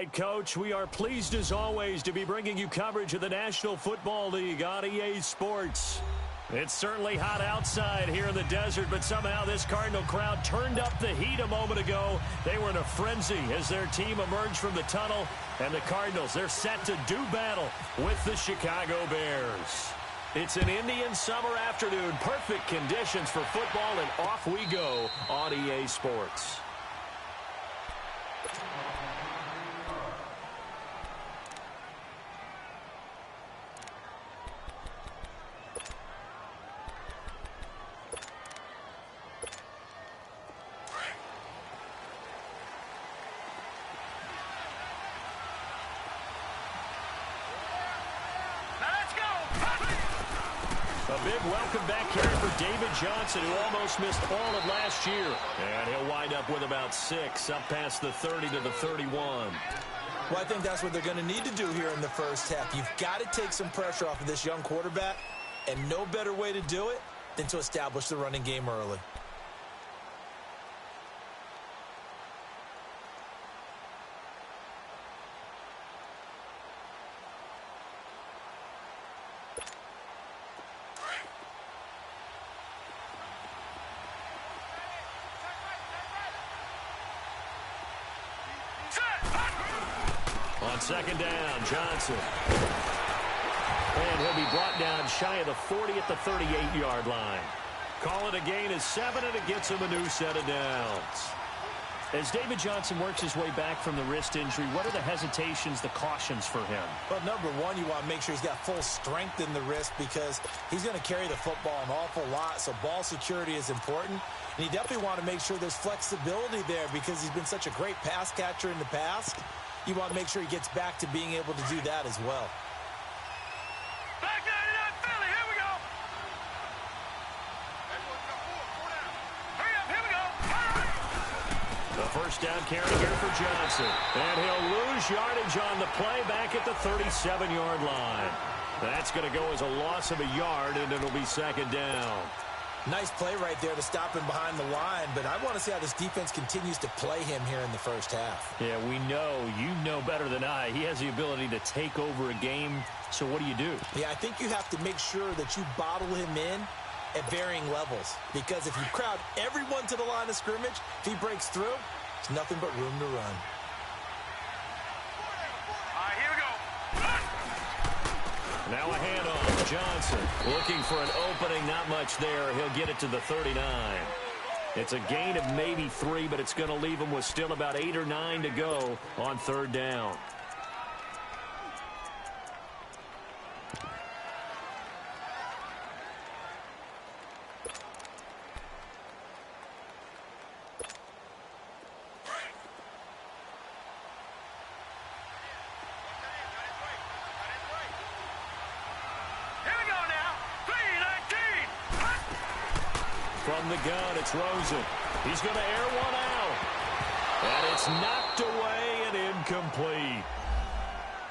right, Coach. We are pleased, as always, to be bringing you coverage of the National Football League on EA Sports. It's certainly hot outside here in the desert, but somehow this Cardinal crowd turned up the heat a moment ago. They were in a frenzy as their team emerged from the tunnel, and the Cardinals, they're set to do battle with the Chicago Bears. It's an Indian summer afternoon, perfect conditions for football, and off we go on EA Sports. A big welcome back here for David Johnson, who almost missed all of last year. And he'll wind up with about 6, up past the 30 to the 31. Well, I think that's what they're going to need to do here in the first half. You've got to take some pressure off of this young quarterback, and no better way to do it than to establish the running game early. On second down, Johnson. And he'll be brought down shy of the 40 at the 38-yard line. Call it a gain of 7, and it gets him a new set of downs. As David Johnson works his way back from the wrist injury, what are the hesitations, the cautions for him? Well, number one, you want to make sure he's got full strength in the wrist because he's going to carry the football an awful lot, so ball security is important. And you definitely want to make sure there's flexibility there because he's been such a great pass catcher in the past. You want to make sure he gets back to being able to do that as well. Back 99 Philly, here we go. Hurry up, here we go. The first down carry here for Johnson. And he'll lose yardage on the play back at the 37-yard line. That's going to go as a loss of a yard, and it'll be second down. Nice play right there to stop him behind the line, but I want to see how this defense continues to play him here in the first half. Yeah, we know. You know better than I. He has the ability to take over a game, so what do you do? Yeah, I think you have to make sure that you bottle him in at varying levels, because if you crowd everyone to the line of scrimmage, if he breaks through, there's nothing but room to run. All right, here we go. Now a handoff. Johnson looking for an opening. Not much there. He'll get it to the 39. It's a gain of maybe 3, but it's going to leave him with still about 8 or 9 to go on third down. From the gun, it's Rosen. He's going to air one out. And it's knocked away and incomplete.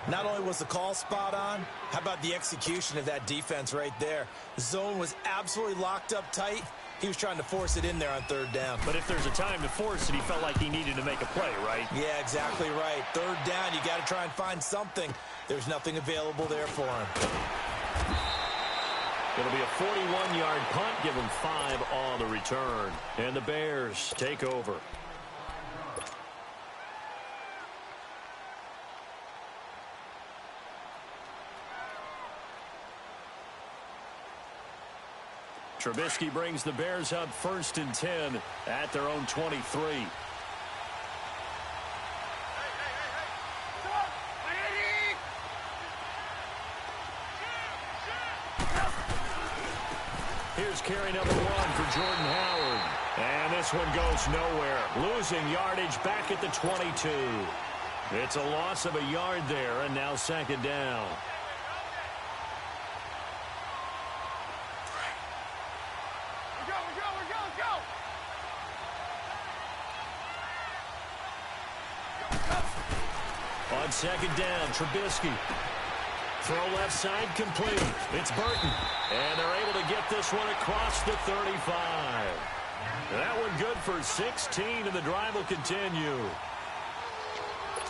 Not only was the call spot on, how about the execution of that defense right there? The zone was absolutely locked up tight. He was trying to force it in there on third down. But if there's a time to force it, he felt like he needed to make a play, right? Yeah, exactly right. Third down, you got to try and find something. There's nothing available there for him. It'll be a 41-yard punt. Give him 5 on the return. And the Bears take over. Trubisky brings the Bears up 1st and 10 at their own 23. Here's carry number 1 for Jordan Howard. And this one goes nowhere. Losing yardage back at the 22. It's a loss of a yard there, and now second down. On second down, Trubisky. Throw left side complete. It's Burton. And they're able to get this one across the 35. That one good for 16, and the drive will continue.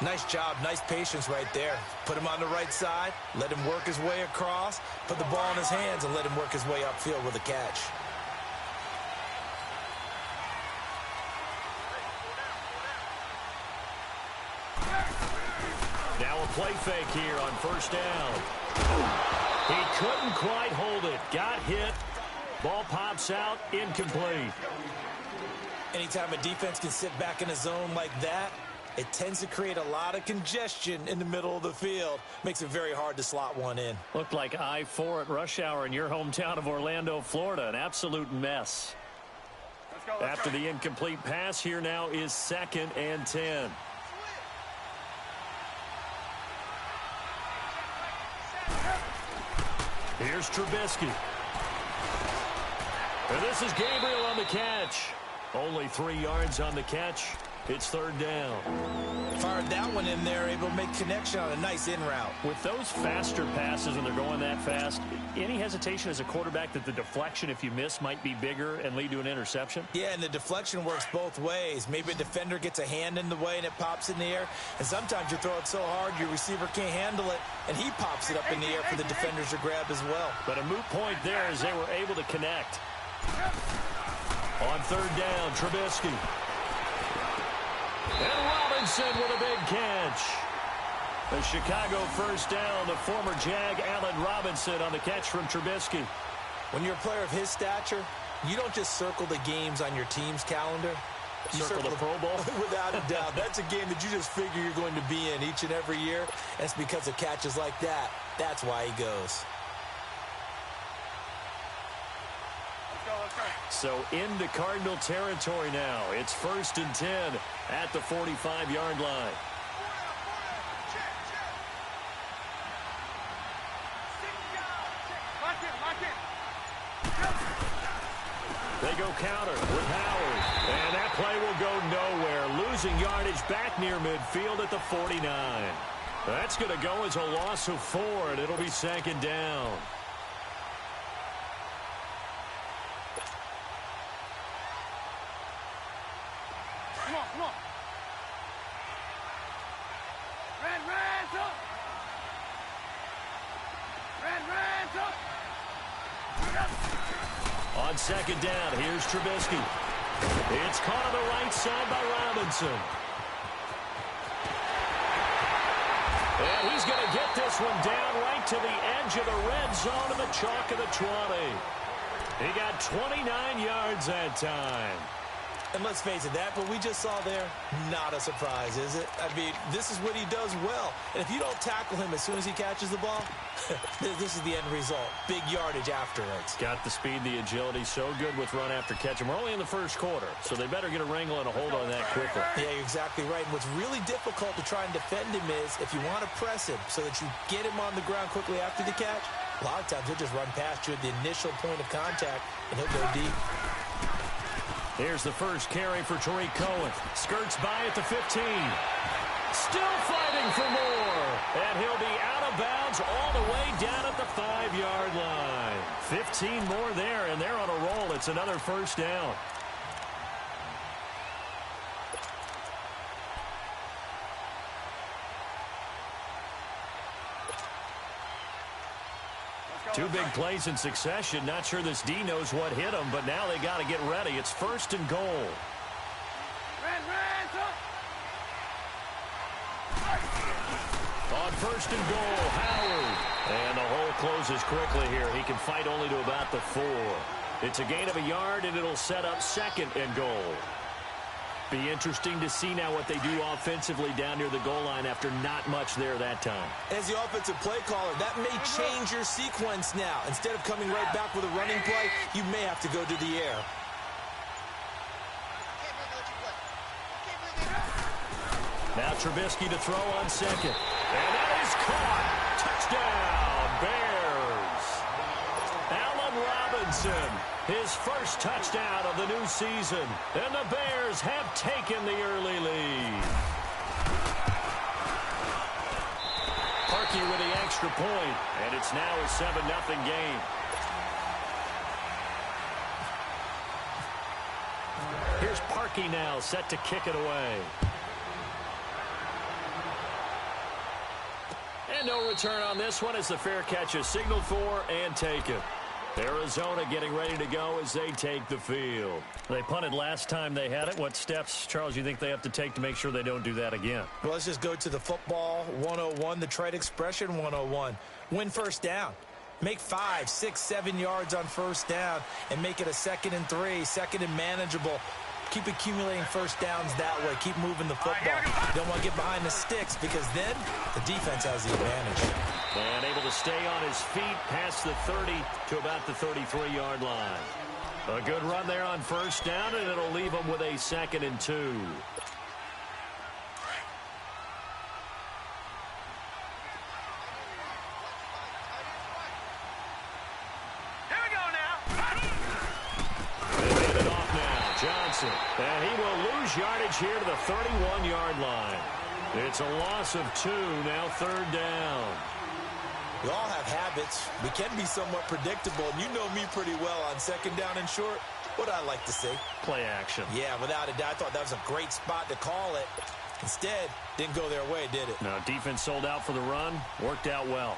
Nice job, nice patience right there. Put him on the right side, let him work his way across, put the ball in his hands, and let him work his way upfield with a catch. Now a play fake here on first down. He couldn't quite hold it. Got hit. Ball pops out, incomplete. Anytime a defense can sit back in a zone like that, it tends to create a lot of congestion in the middle of the field. Makes it very hard to slot one in. Looked like I-4 at rush hour in your hometown of Orlando, Florida. An absolute mess. After the incomplete pass, here now is 2nd and 10. Here's Trubisky. And this is Gabriel on the catch. Only 3 yards on the catch. It's 3rd down. Fired that one in there, able to make connection on a nice in route. With those faster passes when they're going that fast, any hesitation as a quarterback that the deflection, if you miss, might be bigger and lead to an interception? Yeah, and the deflection works both ways. Maybe a defender gets a hand in the way and it pops in the air. And sometimes you throw it so hard your receiver can't handle it, and he pops it up in the air for the defenders to grab as well. But a moot point there as they were able to connect. On 3rd down, Trubisky. And Robinson with a big catch. The Chicago first down, the former Jag Allen Robinson on the catch from Trubisky. When you're a player of his stature, you don't just circle the games on your team's calendar. You Circle the Pro Bowl? Without a doubt. That's a game that you just figure you're going to be in each and every year. And it's because of catches like that. That's why he goes. So into Cardinal territory now. It's 1st and 10 at the 45-yard line. They go counter with Howard. And that play will go nowhere. Losing yardage back near midfield at the 49. That's going to go as a loss of 4, and it'll be 2nd down. Come on. On 2nd down, here's Trubisky. It's caught on the right side by Robinson. And he's going to get this one down right to the edge of the red zone of the chalk of the 20. He got 29 yards that time. And let's face it, that what we just saw there, not a surprise, is it? I mean, this is what he does well. And if you don't tackle him as soon as he catches the ball, this is the end result. Big yardage afterwards. Got the speed, the agility, so good with run after catch. And we're only in the first quarter, so they better get a wrangle and a hold on that quickly. Yeah, you're exactly right. And what's really difficult to try and defend him is if you want to press him so that you get him on the ground quickly after the catch, a lot of times he'll just run past you at the initial point of contact, and he'll go deep. Here's the first carry for Tariq Cohen. Skirts by at the 15. Still fighting for more. And he'll be out of bounds all the way down at the 5-yard line. 15 more there, and they're on a roll. It's another first down. Two big plays in succession. Not sure this D knows what hit him, but now they got to get ready. It's 1st and goal. On 1st and goal, Howard. And the hole closes quickly here. He can fight only to about the 4. It's a gain of a yard, and it'll set up 2nd and goal. Be interesting to see now what they do offensively down near the goal line after not much there that time. As the offensive play caller, that may change your sequence now. Instead of coming right back with a running play, you may have to go to the air. Now Trubisky to throw on 2nd. And that is caught. Touchdown, Bears. Allen Robinson, his first touchdown of the new season. And the Bears have taken the early lead. Parkey with the extra point, and it's now a 7-0 game. Here's Parkey now, set to kick it away. And no return on this one as the fair catch is signaled for and taken. Arizona getting ready to go as they take the field. They punted last time they had it. What steps, Charles, you think they have to take to make sure they don't do that again? Well, let's just go to the football 101, the trade expression 101. Win first down. Make 5, 6, 7 yards on first down and make it a 2nd and 3, 2nd and manageable. Keep accumulating first downs that way. Keep moving the football. You don't want to get behind the sticks because then the defense has the advantage. And able to stay on his feet past the 30 to about the 33-yard line. A good run there on first down, and it'll leave him with a 2nd and 2. And he will lose yardage here to the 31-yard line. It's a loss of 2, now 3rd down. We all have habits. We can be somewhat predictable, and you know me pretty well on 2nd down and short. What I like to say? Play action. Yeah, without a doubt. I thought that was a great spot to call it. Instead, didn't go their way, did it? No, defense sold out for the run. Worked out well.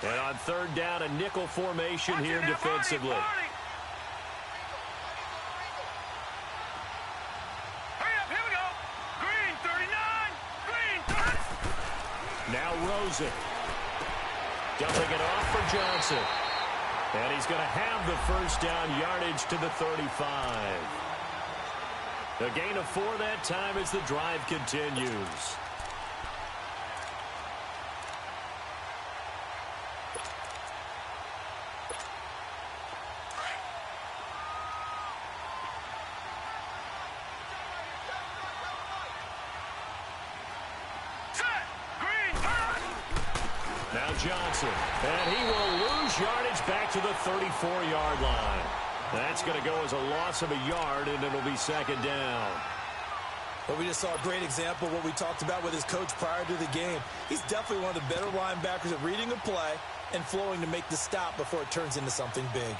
And on 3rd down, a nickel formation here defensively. Now Rosen. Dumping it off for Johnson. And he's going to have the first down yardage to the 35. A gain of 4 that time as the drive continues. Johnson, and he will lose yardage back to the 34-yard line. That's going to go as a loss of a yard, and it'll be 2nd down. Well, we just saw a great example of what we talked about with his coach prior to the game. He's definitely one of the better linebackers at reading a play and flowing to make the stop before it turns into something big.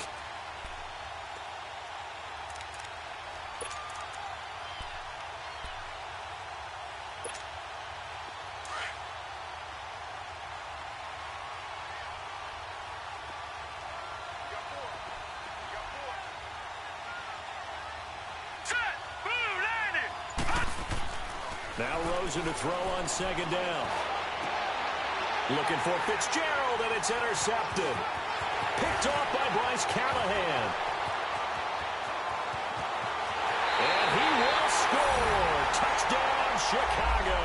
Now Rosen to throw on 2nd down. Looking for Fitzgerald, and it's intercepted. Picked off by Bryce Callahan. And he will score. Touchdown, Chicago.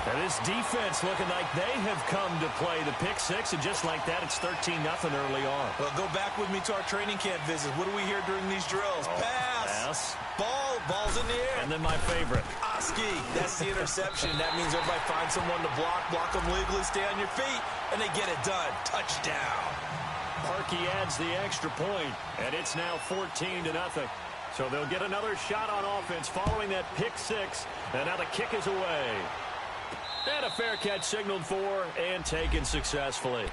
And this defense looking like they have come to play the pick 6, and just like that, it's 13-0 early on. Well, go back with me to our training camp visits. What do we hear during these drills? Pass. Ball's in the air. And then my favorite. Oski, that's the interception. That means everybody finds someone to block them legally, stay on your feet, and they get it done. Touchdown. Parkey adds the extra point, and it's now 14-0. So they'll get another shot on offense following that pick 6, and now the kick is away. And a fair catch signaled for and taken successfully.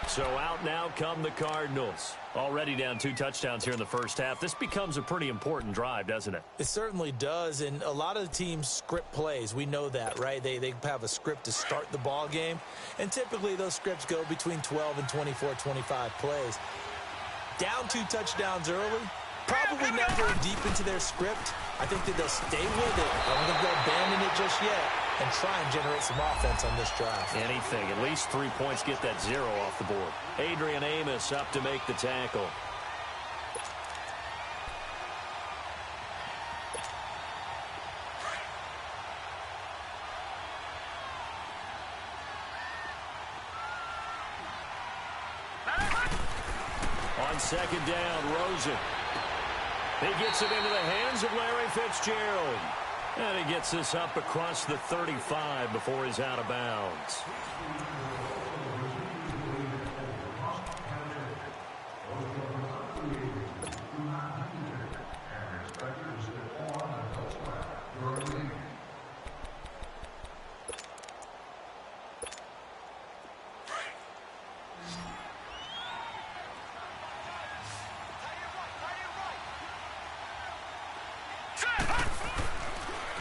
So out now come the Cardinals. Already down 2 touchdowns here in the first half. This becomes a pretty important drive, doesn't it? It certainly does, and a lot of the teams script plays. We know that, right? They have a script to start the ball game, and typically those scripts go between 12 and 24, 25 plays. Down 2 touchdowns early, probably not going deep into their script. I think that they'll stay with it. I don't think they'll abandon it just yet and try and generate some offense on this drive. Anything. At least 3 points, get that 0 off the board. Adrian Amos up to make the tackle. On 2nd down, Rosen. He gets it into the hands of Larry Fitzgerald. And he gets this up across the 35 before he's out of bounds.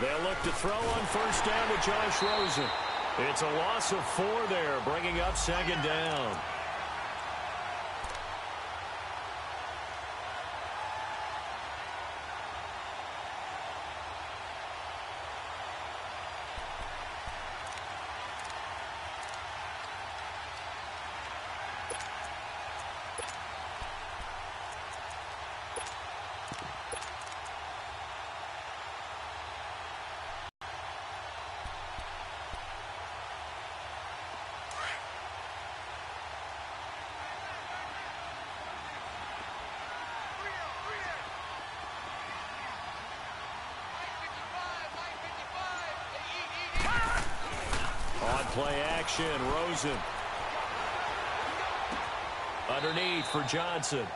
They'll look to throw on first down with Josh Rosen. It's a loss of 4 there, bringing up second down. On play action, Rosen. Underneath for Johnson.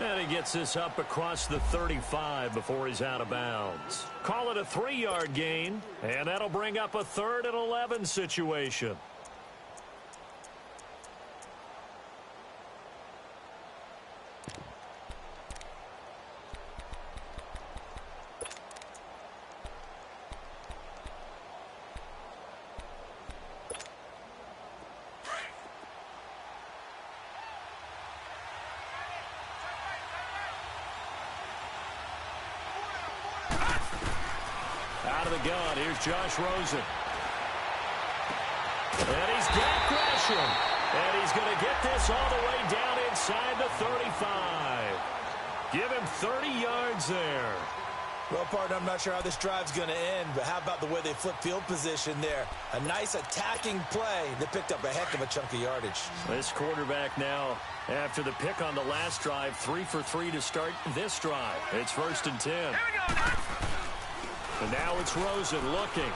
And he gets this up across the 35 before he's out of bounds. Call it a 3-yard gain, and that'll bring up a 3rd and 11 situation. Out of the gun, here's Josh Rosen. And he's got Gresham. And he's going to get this all the way down inside the 35. Give him 30 yards there. Well, partner, I'm not sure how this drive's going to end, but how about the way they flip field position there? A nice attacking play that picked up a heck of a chunk of yardage. This quarterback now, after the pick on the last drive, 3 for 3 to start this drive. It's 1st and 10. Here we go. And now it's Rosen looking.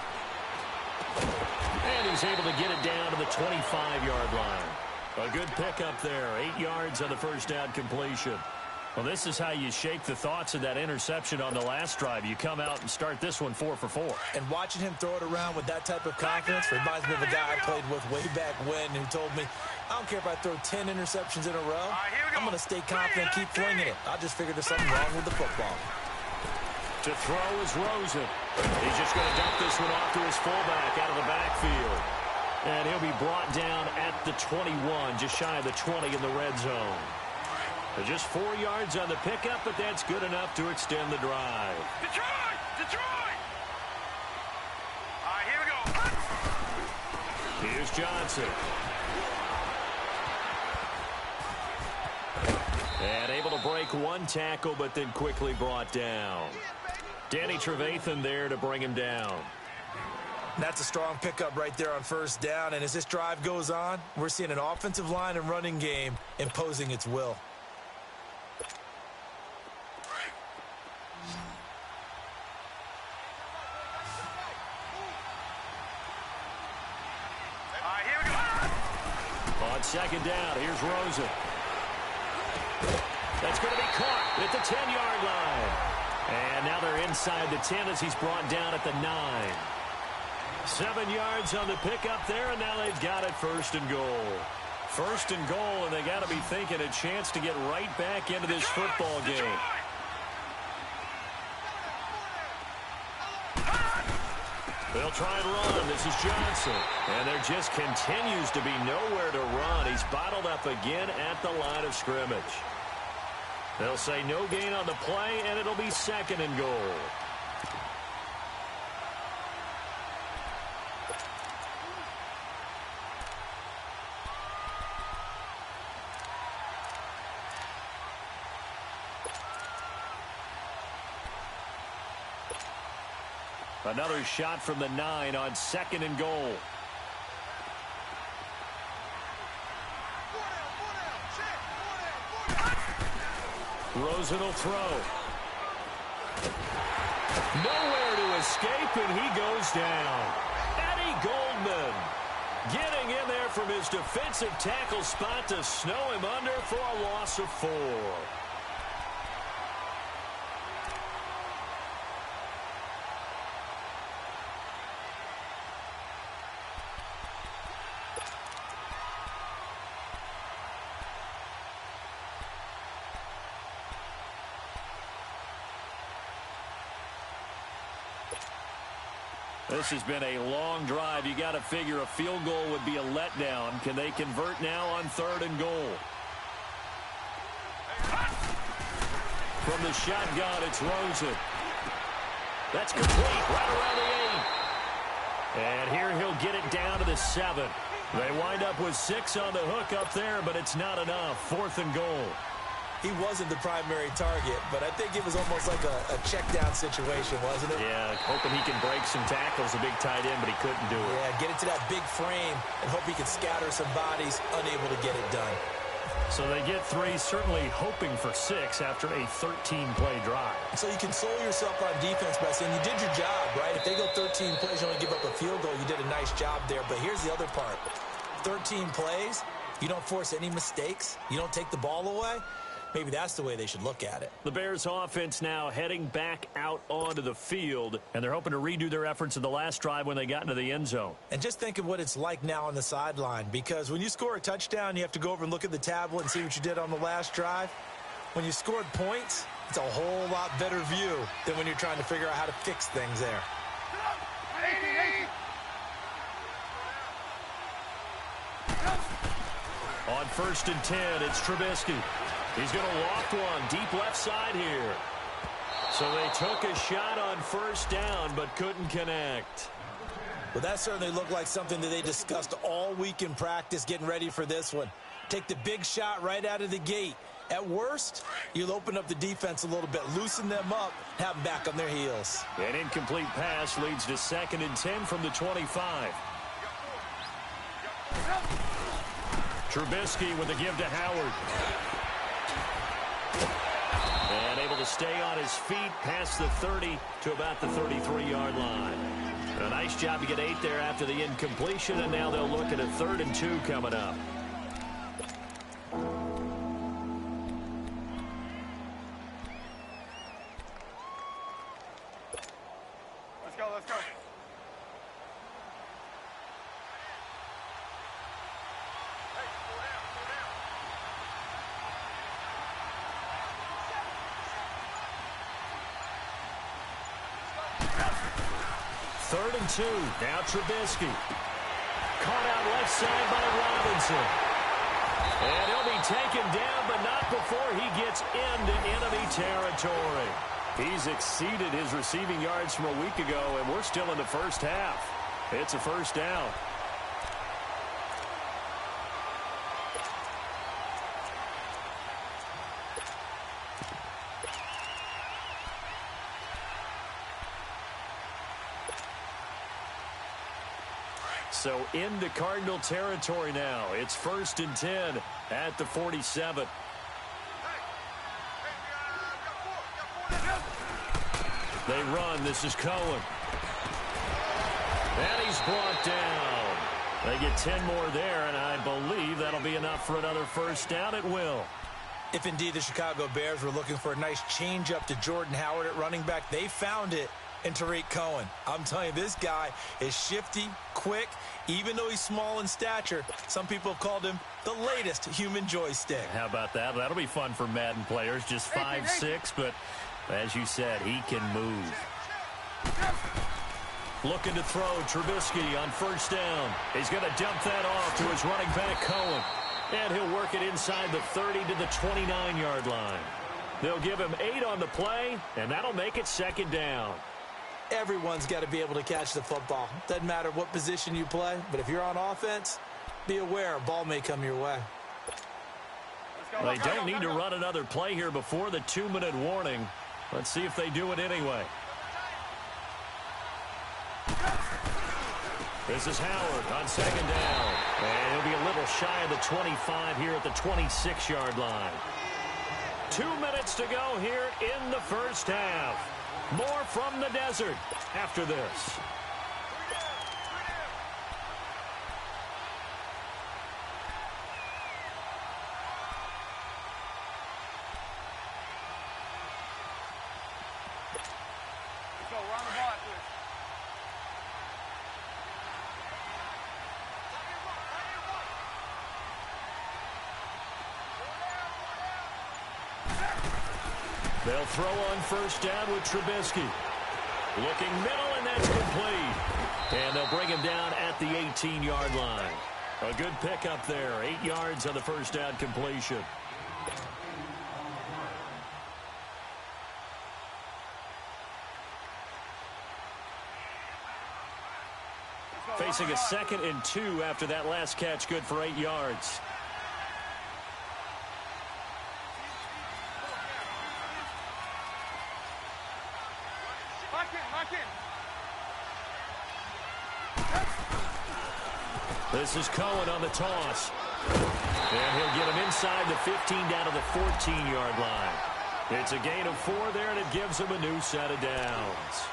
And he's able to get it down to the 25-yard line. A good pickup there. 8 yards on the first down completion. Well, this is how you shake the thoughts of that interception on the last drive. You come out and start this one 4 for 4. And watching him throw it around with that type of confidence reminds me of a guy I played with way back when who told me, I don't care if I throw 10 interceptions in a row. I'm going to stay confident, keep flinging it. I just figured there's something wrong with the football. To throw is Rosen. He's just going to dump this one off to his fullback out of the backfield. And he'll be brought down at the 21, just shy of the 20 in the red zone. Just 4 yards on the pickup, but that's good enough to extend the drive. Detroit! Detroit! All right, here we go. Here's Johnson. And able to break one tackle, but then quickly brought down. Danny Trevathan there to bring him down. That's a strong pickup right there on first down. And as this drive goes on, we're seeing an offensive line and running game imposing its will. All right, here we go. On second down, here's Rosen. That's going to be caught at the 10-yard line. And now they're inside the 10 as he's brought down at the 9. 7 yards on the pickup there, and now they've got it 1st and goal. 1st and goal, and they got to be thinking a chance to get right back into this football game. They'll try and run. This is Johnson. And there just continues to be nowhere to run. He's bottled up again at the line of scrimmage. They'll say no gain on the play, and it'll be 2nd and goal. Another shot from the 9 on 2nd and goal. Rosen will throw. Nowhere to escape, and he goes down. Eddie Goldman getting in there from his defensive tackle spot to snow him under for a loss of 4. This has been a long drive. You got to figure a field goal would be a letdown. Can they convert now on 3rd and goal? From the shotgun, it's Rosen. That's complete right around the 8. And here he'll get it down to the 7. They wind up with 6 on the hook up there, but it's not enough. 4th and goal. He wasn't the primary target, but I think it was almost like a check-down situation, wasn't it? Yeah, hoping he can break some tackles, a big tight end, but he couldn't do it. Yeah, get into that big frame and hope he can scatter some bodies, unable to get it done. So they get 3, certainly hoping for 6 after a 13-play drive. So you console yourself on defense by saying you did your job, right? If they go 13 plays, you only give up a field goal, you did a nice job there. But here's the other part. 13 plays, you don't force any mistakes, you don't take the ball away. Maybe that's the way they should look at it. The Bears offense now heading back out onto the field, and they're hoping to redo their efforts in the last drive when they got into the end zone. And just think of what it's like now on the sideline, because when you score a touchdown, you have to go over and look at the tablet and see what you did on the last drive. When you scored points, it's a whole lot better view than when you're trying to figure out how to fix things there. On 1st and 10, it's Trubisky. He's going to loft one deep left side here. So they took a shot on 1st down, but couldn't connect. Well, that certainly looked like something that they discussed all week in practice getting ready for this one. Take the big shot right out of the gate. At worst, you'll open up the defense a little bit, loosen them up, have them back on their heels. An incomplete pass leads to 2nd and 10 from the 25. Trubisky with a give to Howard. And able to stay on his feet past the 30 to about the 33-yard line. A nice job to get 8 there after the incompletion, and now they'll look at a 3rd and 2 coming up. Let's go, let's go. 3rd and 2. Now Trubisky. Caught out left side by Robinson. And he'll be taken down, but not before he gets into enemy territory. He's exceeded his receiving yards from a week ago, and we're still in the first half. It's a 1st down. So into Cardinal territory now. It's 1st and 10 at the 47. They run. This is Cohen. And he's brought down. They get 10 more there, and I believe that'll be enough for another 1st down. It will. If indeed the Chicago Bears were looking for a nice change-up to Jordan Howard at running back, they found it in Tariq Cohen. I'm telling you, this guy is shifty, quick, even though he's small in stature. Some people have called him the latest human joystick. How about that? That'll be fun for Madden players. Just 5'6", but as you said, he can move. Looking to throw, Trubisky on 1st down. He's going to dump that off to his running back, Cohen. And he'll work it inside the 30 to the 29-yard line. They'll give him 8 on the play, and that'll make it 2nd down. Everyone's got to be able to catch the football. Doesn't matter what position you play, but if you're on offense, be aware a ball may come your way. They don't need to run another play here before the 2-minute warning. Let's see if they do it anyway. This is Howard on 2nd down. And he'll be a little shy of the 25 here at the 26-yard line. 2 minutes to go here in the first half. More from the desert after this. So we're on the ball after this. They'll throw on 1st down with Trubisky. Looking middle, and that's complete. And they'll bring him down at the 18-yard line. A good pickup there. 8 yards on the first down completion. Facing a 2nd and 2 after that last catch, good for 8 yards. This is Cohen on the toss. And he'll get him inside the 15 down to the 14-yard line. It's a gain of 4 there, and it gives him a new set of downs.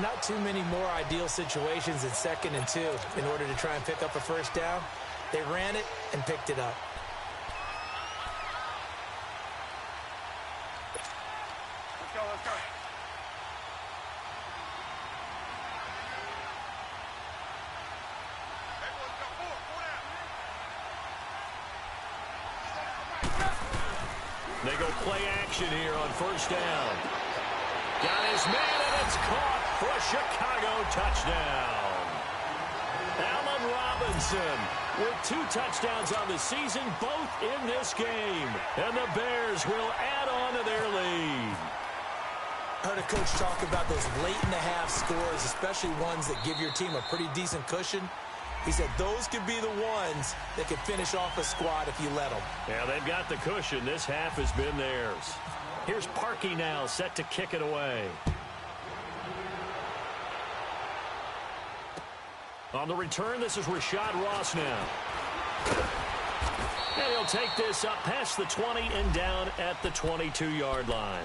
Not too many more ideal situations in 2nd and 2 in order to try and pick up a first down. They ran it and picked it up. Let's go, let's go. They go play action here on first down. Got his man, and it's caught for a Chicago touchdown. Allen Robinson with 2 touchdowns on the season, both in this game. And the Bears will add on to their lead. I heard a coach talk about those late-in-the-half scores, especially ones that give your team a pretty decent cushion. He said those could be the ones that could finish off a squad if you let them. Yeah, they've got the cushion. This half has been theirs. Here's Parkey now, set to kick it away. On the return, this is Rashad Ross now. And he'll take this up past the 20 and down at the 22-yard line.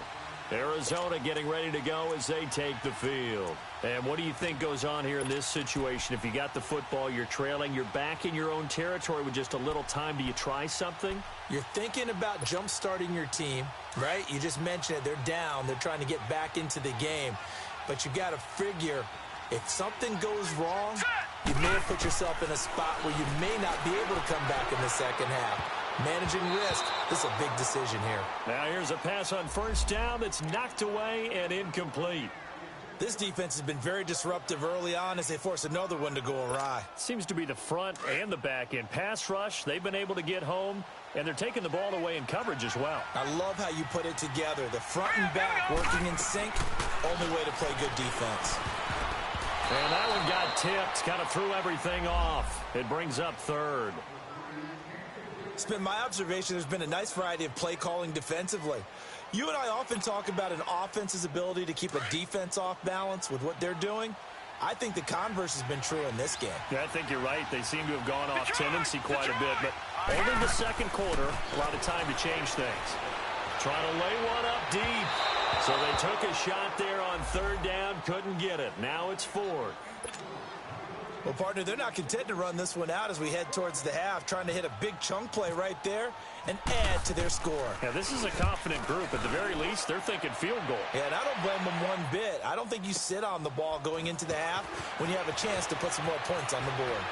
Arizona getting ready to go as they take the field. And what do you think goes on here in this situation? If you got the football, you're trailing, you're back in your own territory with just a little time. Do you try something? You're thinking about jump-starting your team, right? You just mentioned it. They're down. They're trying to get back into the game. But you got to figure if something goes wrong, you may have put yourself in a spot where you may not be able to come back in the second half. Managing risk, this is a big decision here. Now here's a pass on first down that's knocked away and incomplete. This defense has been very disruptive early on as they force another one to go awry. Seems to be the front and the back end. Pass rush, they've been able to get home, and they're taking the ball away in coverage as well. I love how you put it together. The front and back working in sync, only way to play good defense. And that one got tipped, kind of threw everything off. It brings up 3rd. It's been my observation there's been a nice variety of play calling defensively. You and I often talk about an offense's ability to keep a defense off balance with what they're doing. I think the converse has been true in this game. Yeah, I think you're right. They seem to have gone off tendency quite a bit, but only the second quarter, a lot of time to change things. Trying to lay one up deep. So they took a shot there on 3rd down, couldn't get it. Now it's 4th. Well, partner, they're not content to run this one out as we head towards the half, trying to hit a big chunk play right there and add to their score. Yeah, this is a confident group. At the very least, they're thinking field goal. Yeah, and I don't blame them one bit. I don't think you sit on the ball going into the half when you have a chance to put some more points on the board.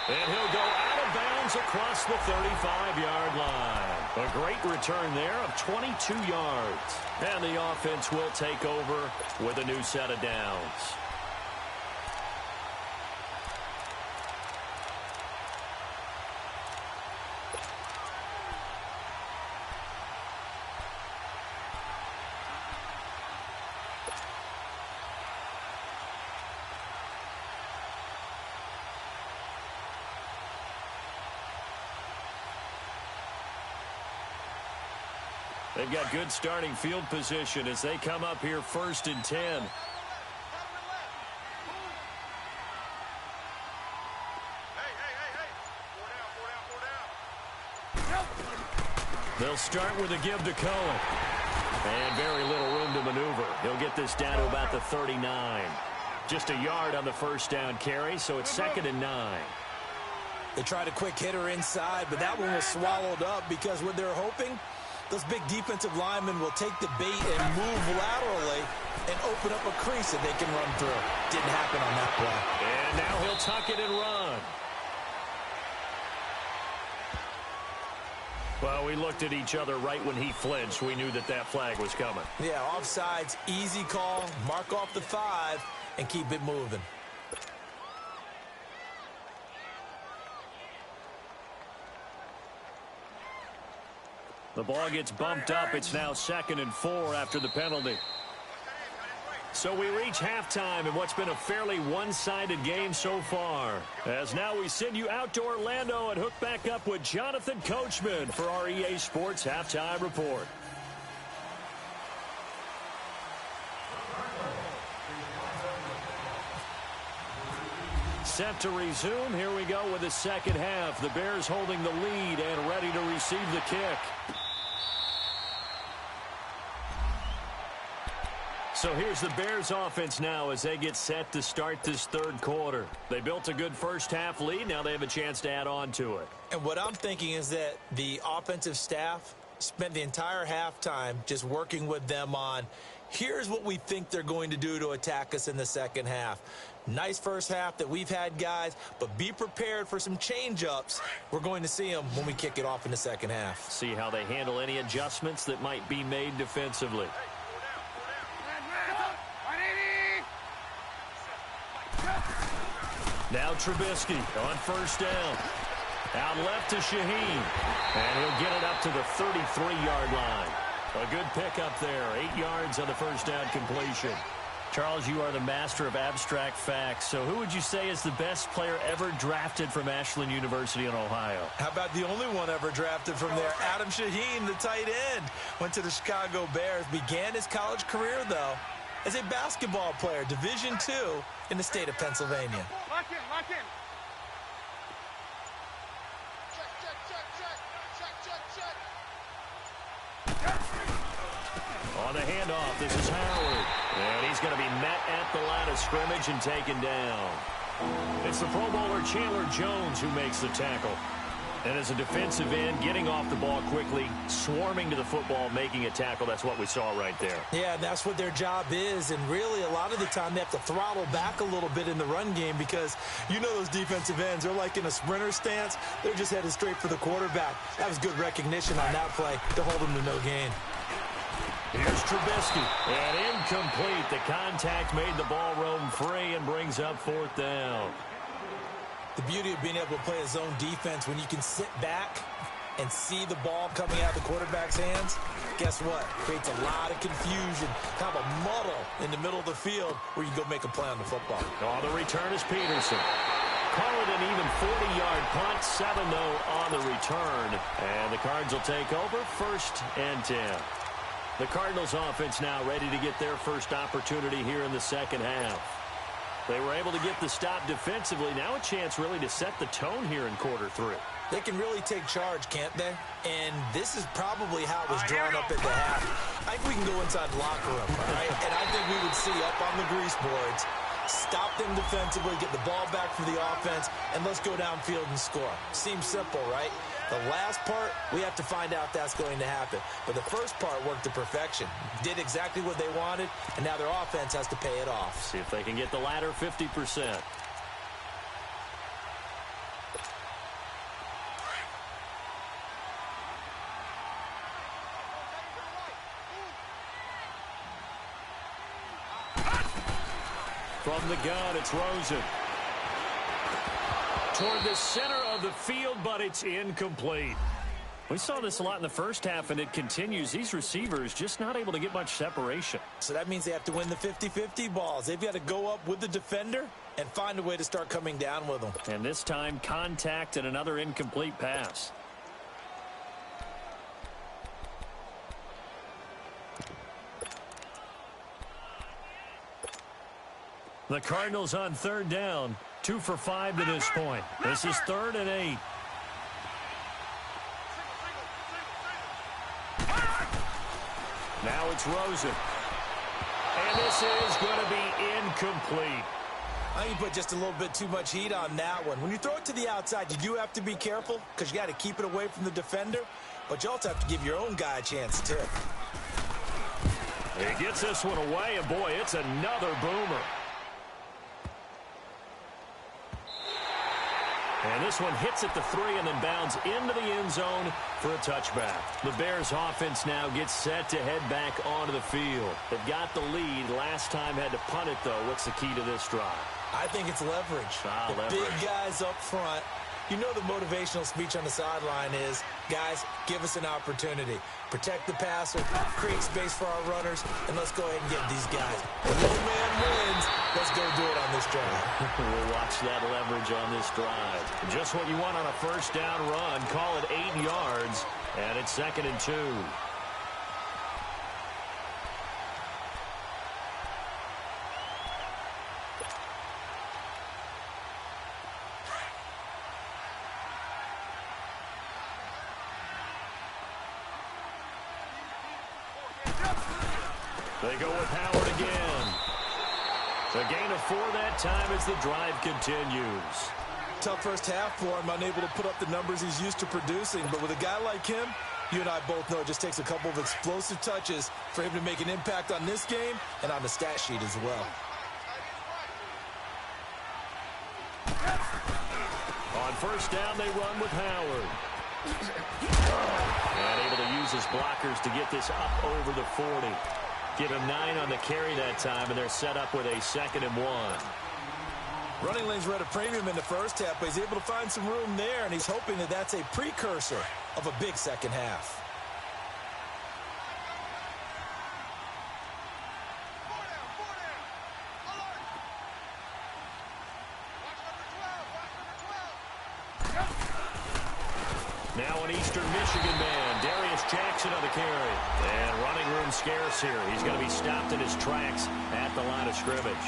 And he'll go out of bounds across the 35-yard line. A great return there of 22 yards. And the offense will take over with a new set of downs. They've got good starting field position as they come up here 1st and 10. They'll start with a give to Cohen. And very little room to maneuver. He'll get this down to about the 39. Just a yard on the first down carry, so it's 2nd and 9. They tried a quick hitter inside, but that one was swallowed up because what they're hoping, those big defensive linemen will take the bait and move laterally and open up a crease that they can run through. Didn't happen on that play. And now he'll tuck it and run. Well, we looked at each other right when he flinched. We knew that that flag was coming. Yeah, offsides, easy call. Mark off the 5 and keep it moving. The ball gets bumped up. It's now 2nd and 4 after the penalty. So we reach halftime in what's been a fairly one-sided game so far. As now we send you out to Orlando and hook back up with Jonathan Coachman for our EA Sports Halftime Report. Set to resume. Here we go with the second half. The Bears holding the lead and ready to receive the kick. So here's the Bears offense now as they get set to start this third quarter. They built a good first half lead. Now they have a chance to add on to it. And what I'm thinking is that the offensive staff spent the entire halftime just working with them on, here's what we think they're going to do to attack us in the second half. Nice first half that we've had, guys, but be prepared for some change-ups. We're going to see them when we kick it off in the second half. See how they handle any adjustments that might be made defensively. Now Trubisky on first down. Out left to Shaheen. And he'll get it up to the 33-yard line. A good pickup there. 8 yards on the first down completion. Charles, you are the master of abstract facts. So who would you say is the best player ever drafted from Ashland University in Ohio? How about the only one ever drafted from there? Adam Shaheen, the tight end. Went to the Chicago Bears. Began his college career, though, as a basketball player, Division II in the state of Pennsylvania. Lock in, lock in. On the handoff, this is Howard. And he's going to be met at the line of scrimmage and taken down. It's the Pro Bowler Chandler Jones who makes the tackle. And as a defensive end, getting off the ball quickly, swarming to the football, making a tackle, that's what we saw right there. Yeah, that's what their job is, and really a lot of the time they have to throttle back a little bit in the run game because you know those defensive ends, they're like in a sprinter stance. They're just headed straight for the quarterback. That was good recognition on that play to hold them to no gain. Here's Trubisky, and incomplete. The contact made the ball roam free and brings up 4th down. The beauty of being able to play a zone defense when you can sit back and see the ball coming out of the quarterback's hands, guess what? Creates a lot of confusion, kind of a muddle in the middle of the field where you go make a play on the football. Oh, the return is Peterson. Call it an even 40-yard punt, 7-0 on the return. And the Cards will take over 1st and 10. The Cardinals offense now ready to get their first opportunity here in the second half. They were able to get the stop defensively. Now a chance really to set the tone here in quarter 3. They can really take charge, can't they? And this is probably how it was drawn up at the half. I think we can go inside the locker room, all right? And I think we would see up on the grease boards, stop them defensively, get the ball back for the offense, and let's go downfield and score. Seems simple, right? The last part, we have to find out if that's going to happen. But the first part worked to perfection. Did exactly what they wanted, and now their offense has to pay it off. See if they can get the latter 50%. From the gun, it's Rosen. Toward the center of the field, but it's incomplete. We saw this a lot in the first half, and it continues. These receivers just not able to get much separation. So that means they have to win the 50-50 balls. They've got to go up with the defender and find a way to start coming down with them. And this time, contact and another incomplete pass. The Cardinals on 3rd down. 2 for 5 to this point. This is 3rd and 8. Now it's Rosen. And this is going to be incomplete. I think you put just a little bit too much heat on that one. When you throw it to the outside, you do have to be careful because you got to keep it away from the defender. But you also have to give your own guy a chance, too. He gets this one away, and boy, it's another boomer. And this one hits at the 3 and then bounds into the end zone for a touchback. The Bears offense now gets set to head back onto the field. They've got the lead. Last time had to punt it, though. What's the key to this drive? I think it's leverage. Leverage. Big guys up front. You know the motivational speech on the sideline is, guys, give us an opportunity. Protect the passer, create space for our runners, and let's go ahead and get these guys. No man wins. Let's go do it on this drive. We'll watch that leverage on this drive. Just what you want on a first down run. Call it 8 yards, and it's 2nd and 2. They go with Howard again. A gain of 4 that time as the drive continues. Tough first half for him, unable to put up the numbers he's used to producing. But with a guy like him, you and I both know it just takes a couple of explosive touches for him to make an impact on this game and on the stat sheet as well. On first down, they run with Howard. And able to use his blockers to get this up over the 40. Give him 9 on the carry that time, and they're set up with a 2nd and 1. Running lanes were at a premium in the first half, but he's able to find some room there, and he's hoping that that's a precursor of a big second half. Now an Eastern Michigan man, Darius Jackson on the carry. And running room scarce here. He's going to be stopped in his tracks at the line of scrimmage.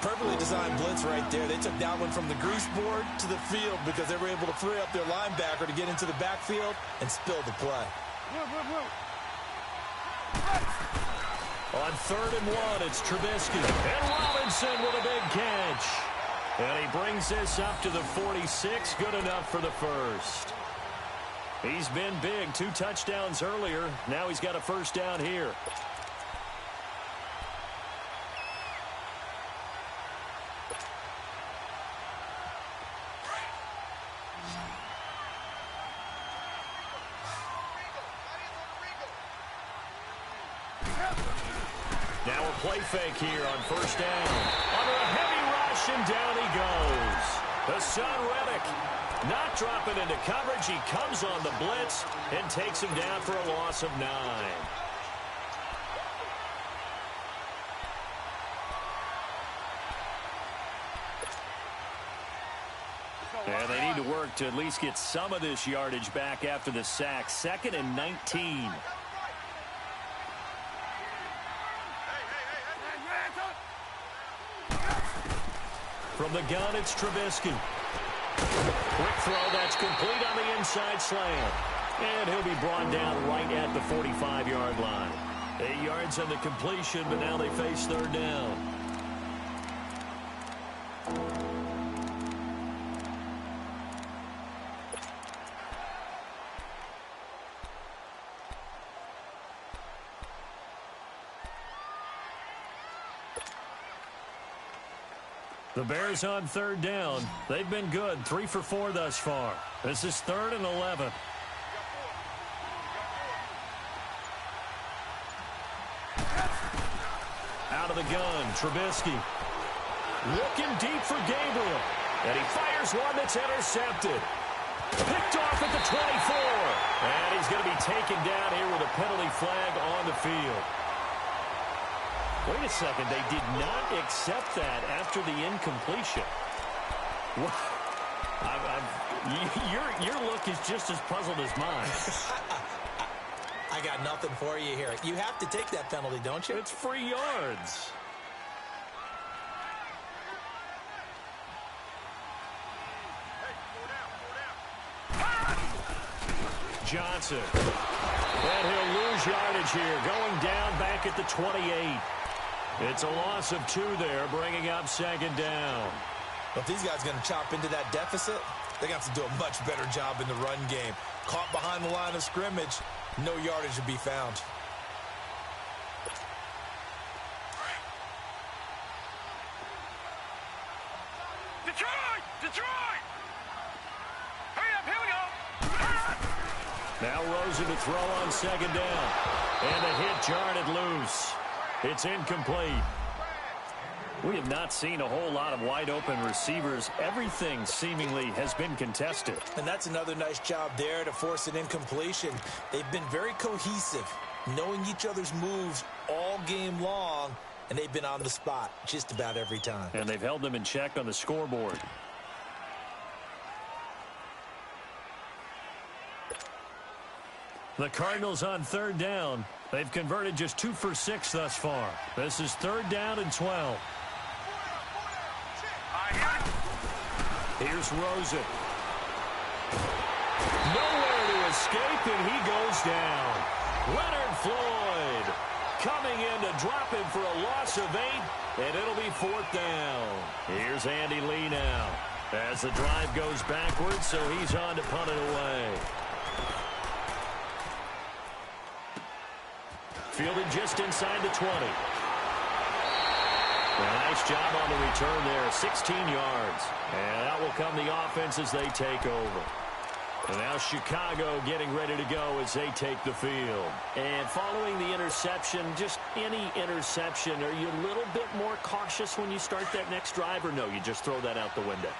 Perfectly designed blitz right there. They took that one from the grease board to the field because they were able to free up their linebacker to get into the backfield and spill the play. On 3rd and 1, it's Trubisky. And Robinson with a big catch. And he brings this up to the 46. Good enough for the first. He's been big. 2 touchdowns earlier. Now he's got a first down here. Now a play fake here on first down. Under a heavy rush, and down he goes. Hassan Reddick not dropping into coverage. He comes on the blitz and takes him down for a loss of 9. And they need to work to at least get some of this yardage back after the sack. 2nd and 19. From the gun, it's Trubisky. Quick throw, that's complete on the inside slant. And he'll be brought down right at the 45-yard line. 8 yards on the completion, but now they face 3rd down. The Bears on 3rd down. They've been good. 3 for 4 thus far. This is 3rd and 11. Out of the gun, Trubisky. Looking deep for Gabriel. And he fires one that's intercepted. Picked off at the 24. And he's going to be taken down here with a penalty flag on the field. Wait a second, they did not accept that after the incompletion. Your look is just as puzzled as mine. I got nothing for you here. You have to take that penalty, don't you? It's free yards. Johnson. And he'll lose yardage here, going down back at the 28. It's a loss of 2 there, bringing up 2nd down. If these guys are going to chop into that deficit, they're going to have to do a much better job in the run game. Caught behind the line of scrimmage, no yardage to be found. Detroit! Detroit! Now Rosen to throw on second down. And a hit jarred it loose. It's incomplete. We have not seen a whole lot of wide-open receivers. Everything seemingly has been contested. And that's another nice job there to force an incompletion. They've been very cohesive, knowing each other's moves all game long, and they've been on the spot just about every time. And they've held them in check on the scoreboard. The Cardinals on third down. They've converted just 2 for 6 thus far. This is third down and 12. Here's Rosen. Nowhere to escape, and he goes down. Leonard Floyd coming in to drop him for a loss of 8, and it'll be fourth down. Here's Andy Lee now as the drive goes backwards, so he's on to punt it away. Fielded just inside the 20. A nice job on the return there, 16 yards. And out will come the offense as they take over. And now Chicago getting ready to go as they take the field. And following the interception, just any interception, are you a little bit more cautious when you start that next drive, or no, you just throw that out the window?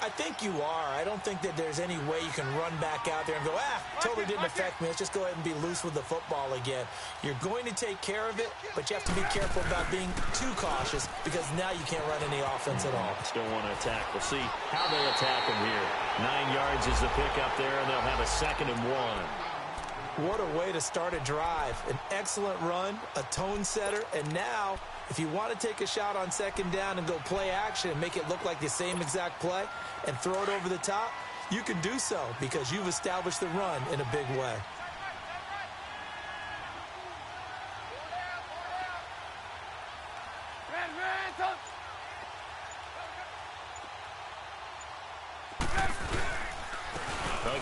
I think you are. I don't think that there's any way you can run back out there and go, totally didn't affect me. Let's just go ahead and be loose with the football again. You're going to take care of it, but you have to be careful about being too cautious because now you can't run any offense at all. Still want to attack. We'll see how they attack him here. 9 yards is the pickup there, and they'll have a 2nd and 1. What a way to start a drive. An excellent run, a tone setter, and now if you want to take a shot on second down and go play action and make it look like the same exact play and throw it over the top, you can do so because you've established the run in a big way.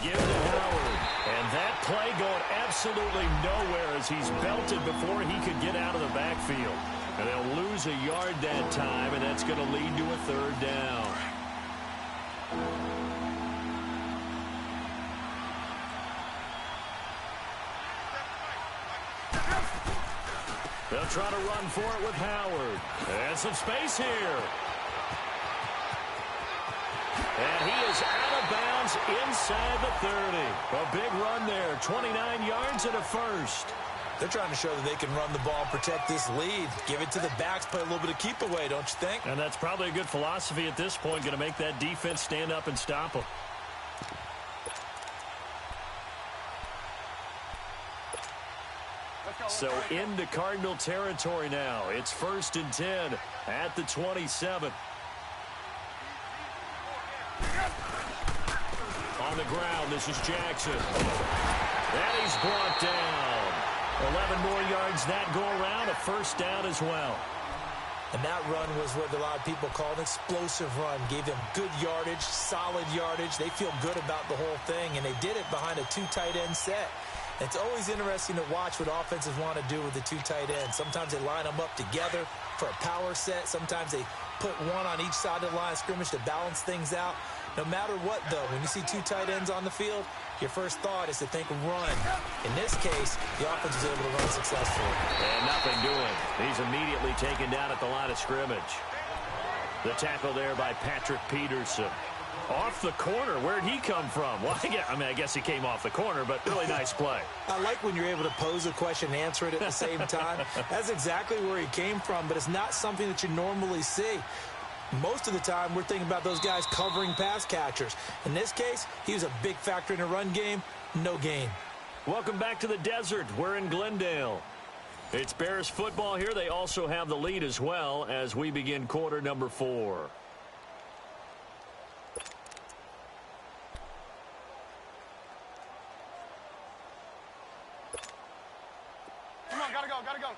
Again to Howard. And that play going absolutely nowhere as he's belted before he could get out of the backfield. And they'll lose a yard that time, and that's going to lead to a third down. They'll try to run for it with Howard. And some space here. And he is out of bounds inside the 30. A big run there, 29 yards and a first. They're trying to show that they can run the ball, protect this lead. Give it to the backs, play a little bit of keep away, don't you think? And that's probably a good philosophy at this point, going to make that defense stand up and stop them. So into Cardinal territory now. It's 1st and 10 at the 27. On the ground, this is Jackson. And he's brought down. 11 more yards that go around, a first down as well. And that run was what a lot of people call an explosive run. Gave them good yardage, solid yardage. They feel good about the whole thing, and they did it behind a 2 tight end set. It's always interesting to watch what offenses want to do with the 2 tight ends. Sometimes they line them up together for a power set. Sometimes they put one on each side of the line of scrimmage to balance things out. No matter what, though, when you see 2 tight ends on the field, your first thought is to think run. In this case, the offense was able to run successfully. And nothing doing. He's immediately taken down at the line of scrimmage. The tackle there by Patrick Peterson. Off the corner. Where'd he come from? Well, I guess he came off the corner, but really nice play. I like when you're able to pose a question and answer it at the same time. That's exactly where he came from, but it's not something that you normally see. Most of the time, we're thinking about those guys covering pass catchers. In this case, he was a big factor in the run game. No gain. Welcome back to the desert. We're in Glendale. It's Bears football here. They also have the lead as well as we begin quarter number 4. Come on, gotta go, gotta go.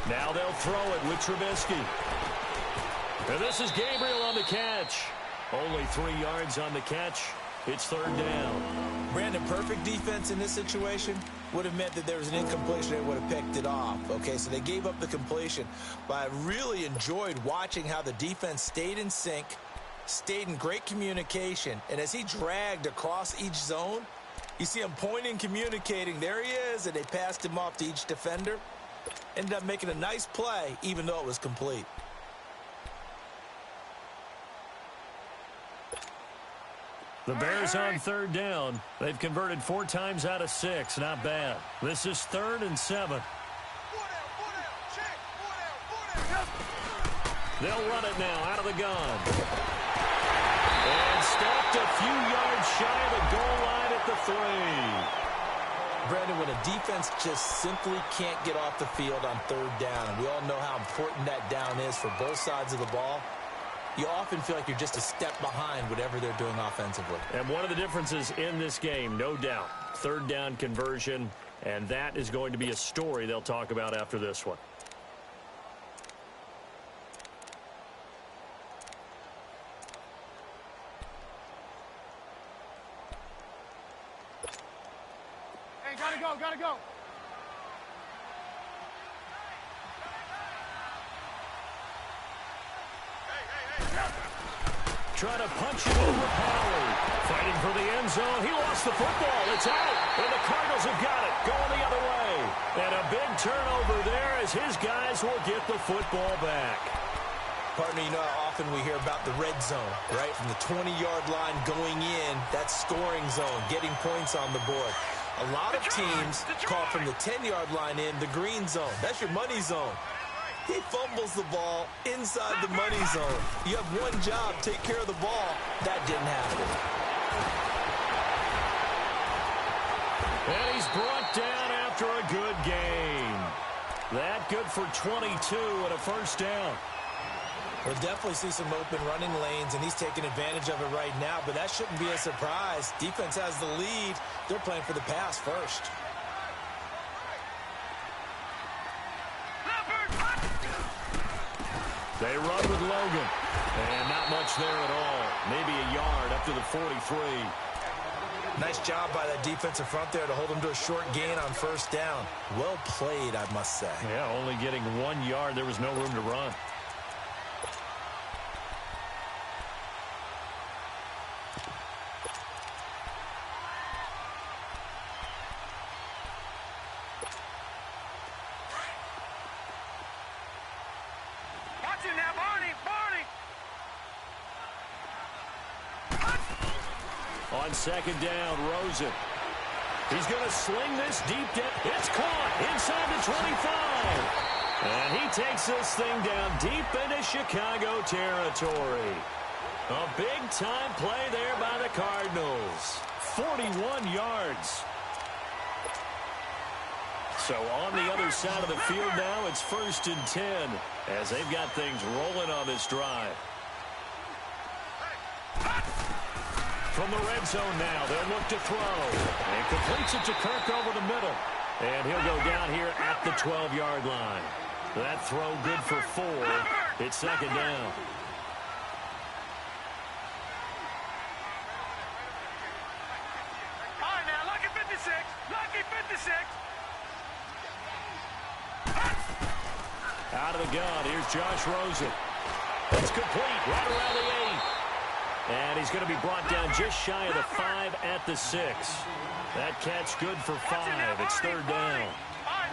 Now they'll throw it with Trubisky. And this is Gabriel on the catch. Only 3 yards on the catch. It's third down. Brandon, perfect defense in this situation would have meant that there was an incompletion. They would have picked it off. Okay, so they gave up the completion. But I really enjoyed watching how the defense stayed in sync, stayed in great communication, and as he dragged across each zone, you see him pointing, communicating. There he is, and they passed him off to each defender. Ended up making a nice play, even though it was complete. The Bears on third down. They've converted 4 times out of 6. Not bad. This is 3rd and 7. They'll run it now out of the gun. And stopped a few yards shy of the goal line at the 3. Brandon, when a defense just simply can't get off the field on third down, and we all know how important that down is for both sides of the ball, you often feel like you're just a step behind whatever they're doing offensively. And one of the differences in this game, no doubt, third down conversion, and that is going to be a story they'll talk about after this one. Hey, gotta go. Trying to punch it over Pollard. Fighting for the end zone. He lost the football. It's out. And the Cardinals have got it. Going the other way. And a big turnover there as his guys will get the football back. Partner, you know how often we hear about the red zone, right? From the 20-yard line going in, that scoring zone, getting points on the board. A lot of teams call from the 10-yard line in the green zone. That's your money zone. He fumbles the ball inside the money zone. You have one job, take care of the ball. That didn't happen. And he's brought down after a good game. That good for 22 and a first down. We'll definitely see some open running lanes, and he's taking advantage of it right now, but that shouldn't be a surprise. Defense has the lead. They're playing for the pass first. They run with Logan. And not much there at all. Maybe a yard up to the 43. Nice job by that defensive front there to hold him to a short gain on first down. Well played, I must say. Yeah, only getting 1 yard. There was no room to run. On second down, Rosen. He's going to sling this deep down. It's caught inside the 25. And he takes this thing down deep into Chicago territory. A big-time play there by the Cardinals. 41 yards. So on the other side of the field now, it's 1st and 10 as they've got things rolling on this drive. From the red zone now, they'll look to throw. And completes it to Kirk over the middle. And he'll go down here at the 12-yard line. That throw good for 4. It's second down. All right, now, lucky 56. Lucky 56. Out of the gun, here's Josh Rosen. It's complete right around the 8. And he's going to be brought down just shy of the 5 at the 6. That catch good for 5. It's third down.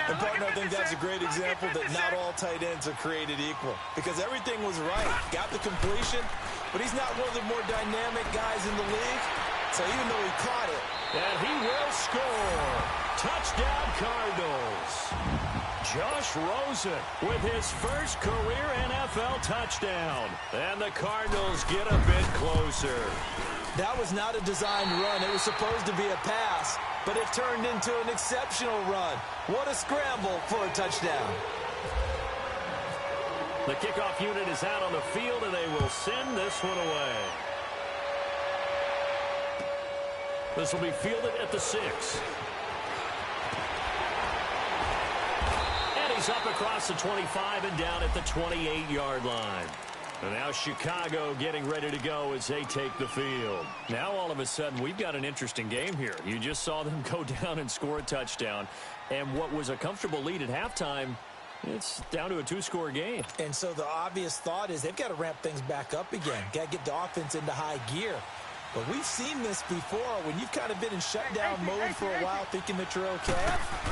And, partner, I think that's a great example that not all tight ends are created equal. Because everything was right. Got the completion, but he's not one of the more dynamic guys in the league. So even though he caught it. And he will score. Touchdown, Cardinals. Josh Rosen with his first career NFL touchdown. And the Cardinals get a bit closer. That was not a designed run. It was supposed to be a pass, but it turned into an exceptional run. What a scramble for a touchdown. The kickoff unit is out on the field, and they will send this one away. This will be fielded at the 6. And he's up across the 25 and down at the 28-yard line. And now Chicago getting ready to go as they take the field. Now all of a sudden we've got an interesting game here. You just saw them go down and score a touchdown. And what was a comfortable lead at halftime, it's down to a two-score game. And so the obvious thought is they've got to ramp things back up again. Got to get the offense into high gear. But we've seen this before. When you've kind of been in shutdown mode for a while thinking that you're okay,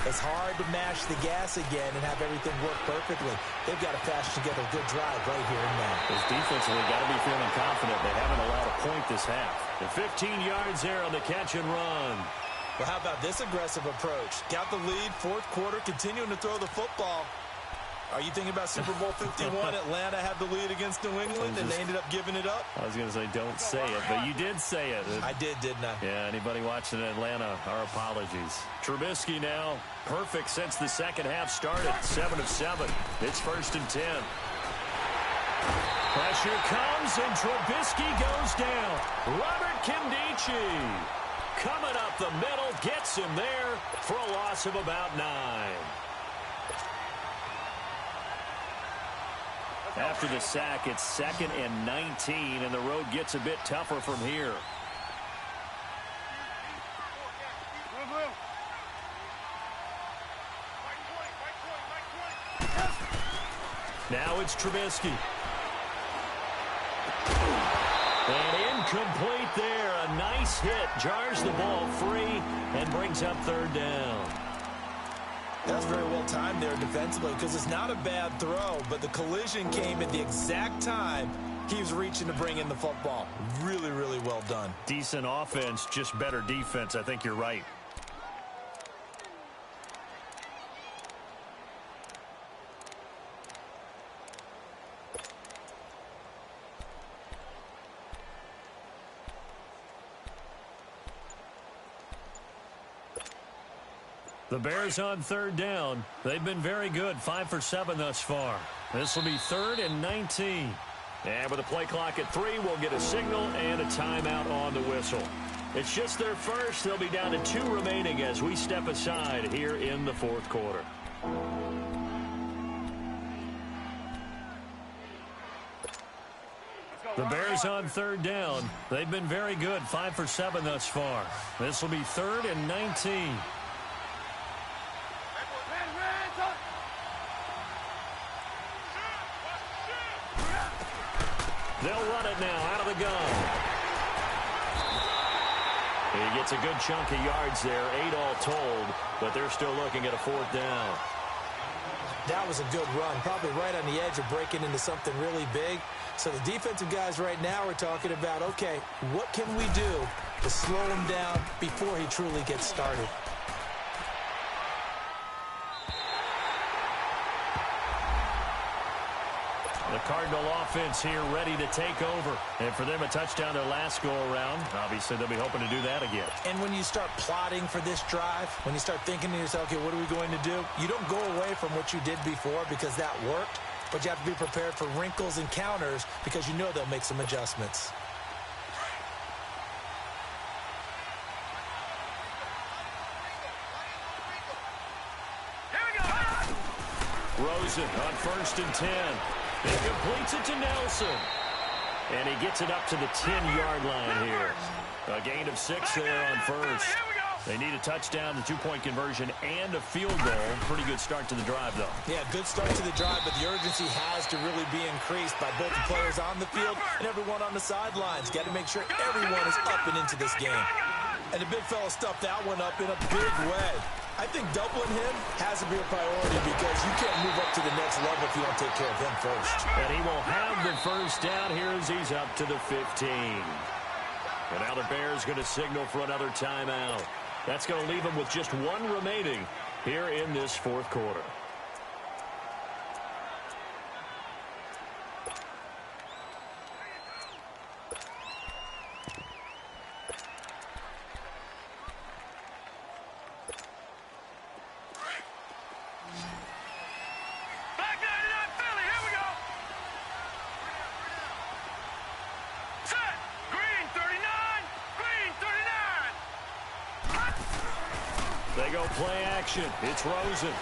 it's hard to mash the gas again and have everything work perfectly. They've got to fashion together a good drive right here and now. Because defensively got to be feeling confident. They haven't allowed a point this half. The 15 yards there on the catch and run. Well, how about this aggressive approach? Got the lead, fourth quarter, continuing to throw the football. Are you thinking about Super Bowl 51? Atlanta had the lead against New England, and they ended up giving it up? I was going to say, don't say it, but you did say it. I did, didn't I? Yeah, anybody watching Atlanta, our apologies. Trubisky now, perfect since the second half started, 7 of 7. It's 1st and 10. Pressure comes, and Trubisky goes down. Robert Kimdichie coming up the middle, gets him there for a loss of about 9. After the sack, it's 2nd and 19, and the road gets a bit tougher from here. Now it's Trubisky. And incomplete there. A nice hit. Jars the ball free and brings up 3rd down. That's very well timed there defensively because it's not a bad throw, but the collision came at the exact time he was reaching to bring in the football. Really, really well done. Decent offense, just better defense. I think you're right. The Bears on 3rd down. They've been very good, 5 for 7 thus far. This will be 3rd and 19. And with a play clock at 3, we'll get a signal and a timeout on the whistle. It's just their first. They'll be down to 2 remaining as we step aside here in the 4th quarter. The Bears on 3rd down. They've been very good, 5 for 7 thus far. This will be 3rd and 19. They'll run it now out of the gun. He gets a good chunk of yards there, 8 all told, but they're still looking at a 4th down. That was a good run, probably right on the edge of breaking into something really big. So the defensive guys right now are talking about, okay, what can we do to slow him down before he truly gets started? The Cardinal offense here ready to take over. And for them, a touchdown their last go-around. Obviously, they'll be hoping to do that again. And when you start plotting for this drive, when you start thinking to yourself, okay, what are we going to do? You don't go away from what you did before because that worked, but you have to be prepared for wrinkles and counters because you know they'll make some adjustments. Rosen on 1st and 10. He completes it to Nelson. And he gets it up to the 10-yard line here. A gain of 6 there on first. They need a touchdown, the 2-point conversion, and a field goal. Pretty good start to the drive, though. Yeah, good start to the drive, but the urgency has to really be increased by both the players on the field and everyone on the sidelines. Got to make sure everyone is up and into this game. And the big fella stuffed that one up in a big way. I think doubling him has to be a priority because you can't move up to the next level if you don't take care of him first. And he will have the first down here as he's up to the 15. And now the Bears going to signal for another timeout. That's going to leave them with just 1 remaining here in this 4th quarter. They go play action. It's Rosen.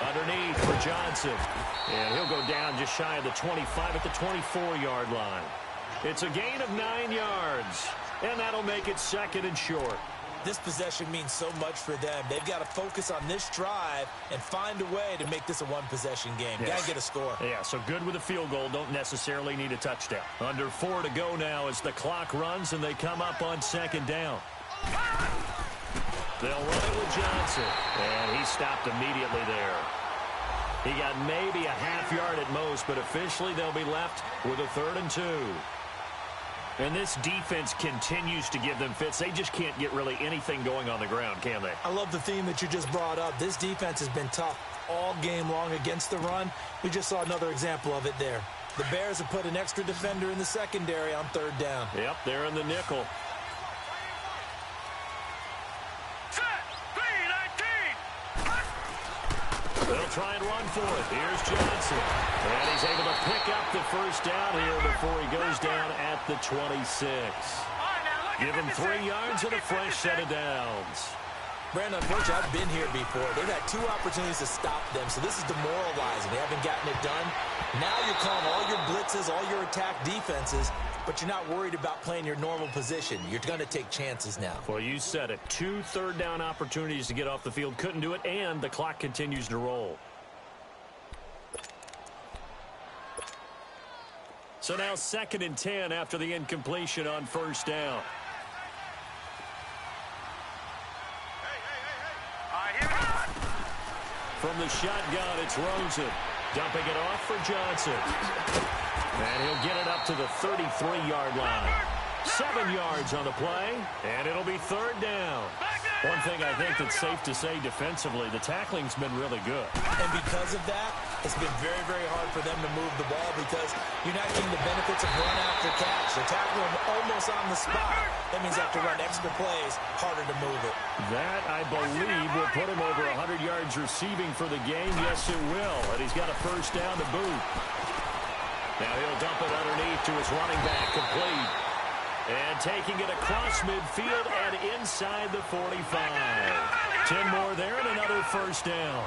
Underneath for Johnson. And he'll go down just shy of the 25 at the 24-yard line. It's a gain of 9 yards. And that'll make it second and short. This possession means so much for them. They've got to focus on this drive and find a way to make this a one-possession game. Yes. Got to get a score. Yeah, so good with a field goal. Don't necessarily need a touchdown. Under 4 to go now as the clock runs and they come up on second down. They'll run it with Johnson. And he stopped immediately there. He got maybe a half yard at most, but officially they'll be left with a 3rd and 2. And this defense continues to give them fits. They just can't get really anything going on the ground, can they? I love the theme that you just brought up. This defense has been tough all game long against the run. We just saw another example of it there. The Bears have put an extra defender in the secondary on 3rd down. Yep, they're in the nickel. They'll try and run for it. Here's Johnson. And he's able to pick up the first down here before he goes down at the 26. Give him 3 yards and a fresh set of downs. Brandon, unfortunately, I've been here before. They've had 2 opportunities to stop them, so this is demoralizing. They haven't gotten it done. Now you're calling all your blitzes, all your attack defenses, but you're not worried about playing your normal position. You're going to take chances now. Well, you said it. 2 third-down opportunities to get off the field. Couldn't do it, and the clock continues to roll. So now 2nd and 10 after the incompletion on 1st down. From the shotgun, it's Rosen. Dumping it off for Johnson. And he'll get it up to the 33-yard line. 7 yards on the play, and it'll be 3rd down. One thing I think that's safe to say defensively, the tackling's been really good. And because of that, it's been very, very hard for them to move the ball because you're not getting the benefits of run after catch. They're tackling them almost on the spot. That means they have to run extra plays, harder to move it. That, I believe, will put him over 100 yards receiving for the game. Yes, it will. And he's got a 1st down to boot. Now he'll dump it underneath to his running back, complete. And taking it across midfield and inside the 45. 10 more there and another 1st down.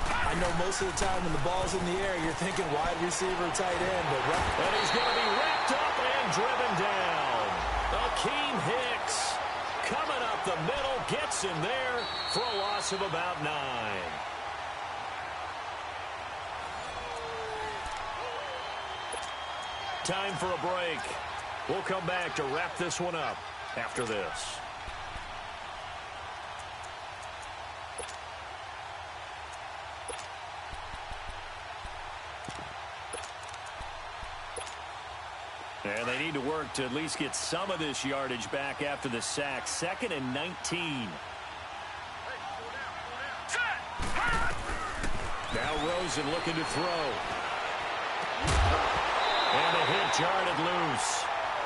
I know most of the time when the ball's in the air, you're thinking wide receiver, tight end. And he's going to be wrapped up and driven down. Akeem Hicks coming up the middle, gets him there for a loss of about 9. Time for a break. We'll come back to wrap this one up after this. And they need to work to at least get some of this yardage back after the sack. 2nd and 19. Now Rosen looking to throw. And the hit jarred loose.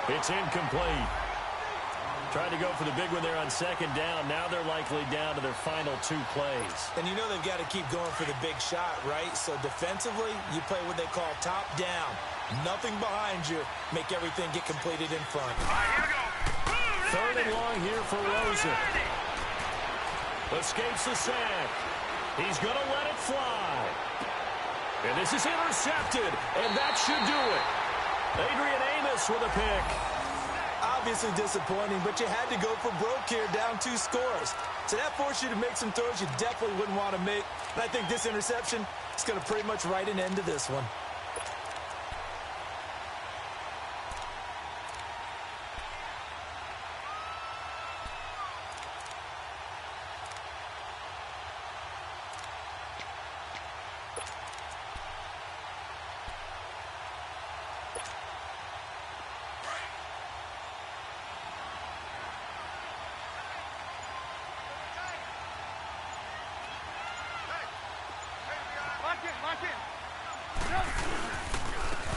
It's incomplete. Tried to go for the big one there on 2nd down. Now they're likely down to their final 2 plays. And you know they've got to keep going for the big shot, right? So defensively, you play what they call top down. Nothing behind you. Make everything get completed in front. 3rd and long here for Rosen. Escapes the sack. He's going to let it fly. And this is intercepted, and that should do it. Adrian Amos with a pick. Obviously disappointing, but you had to go for broke here, down 2 scores. So that forced you to make some throws you definitely wouldn't want to make. And I think this interception is going to pretty much write an end to this one.